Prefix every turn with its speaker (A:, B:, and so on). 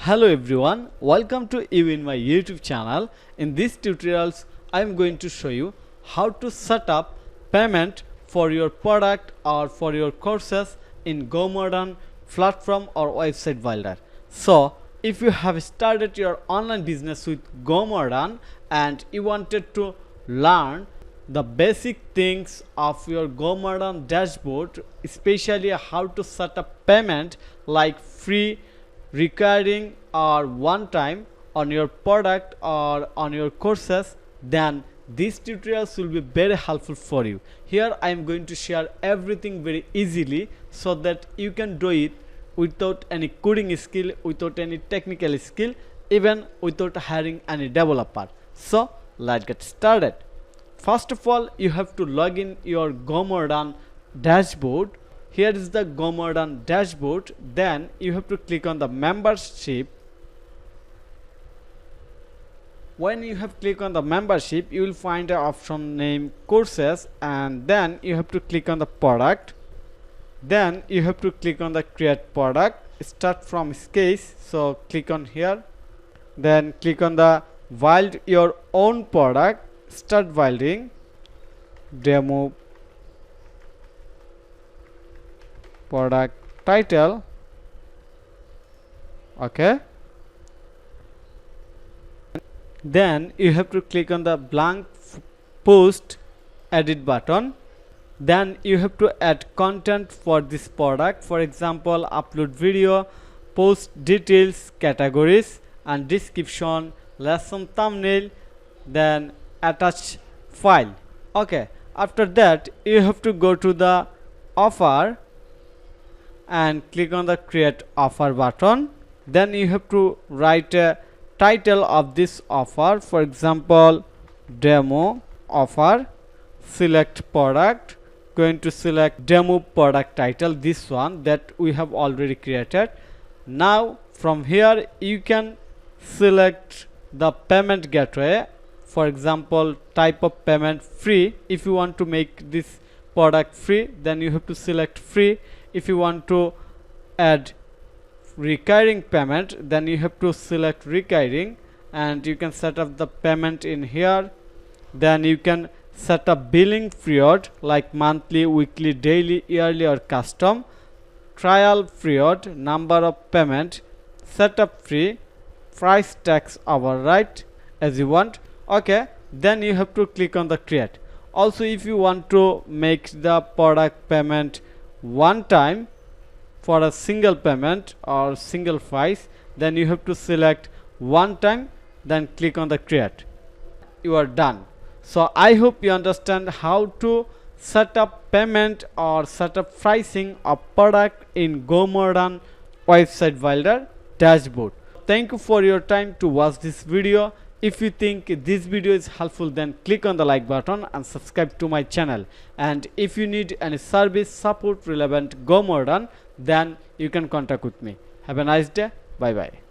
A: Hello everyone, welcome to you in my YouTube channel. In this tutorials I am going to show you how to set up payment for your product or for your courses in GoModern platform or website builder. So if you have started your online business with GoModern and you wanted to learn the basic things of your GoModern dashboard, especially how to set up payment like free, recurring or one time on your product or on your courses, then these tutorials will be very helpful for you. Here I am going to share everything very easily so that you can do it without any coding skill, without any technical skill, even without hiring any developer. So let's get started. First of all, you have to log in your GoModern dashboard. Here is the GoModern dashboard. Then you have to click on the membership. When you have clicked on the membership, you will find an option named courses, and then you have to click on the product. Then you have to click on the create product, start from sketch. So click on here. Then click on the build your own product, start building, demo product title. Okay, then you have to click on the blank post edit button. Then you have to add content for this product, for example upload video, post details, categories and description, lesson thumbnail, then attach file. Okay, after that you have to go to the offer and click on the create offer button. Then you have to write a title of this offer, for example demo offer, select product, going to select demo product title, this one that we have already created. Now from here you can select the payment gateway, for example type of payment free. If you want to make this product free, then you have to select free. If you want to add recurring payment, then you have to select recurring, and you can set up the payment in here. Then you can set up billing period like monthly, weekly, daily, yearly or custom, trial period, number of payment, setup free, price tax override as you want. Okay, then you have to click on the create. Also if you want to make the product payment one time for a single payment or single price, then you have to select one time, then click on the create. You are done. So I hope you understand how to set up payment or set up pricing of product in GoModern website builder dashboard. Thank you for your time to watch this video. If you think this video is helpful, then click on the like button and subscribe to my channel. And if you need any service support relevant GoModern, then you can contact with me. Have a nice day. Bye bye.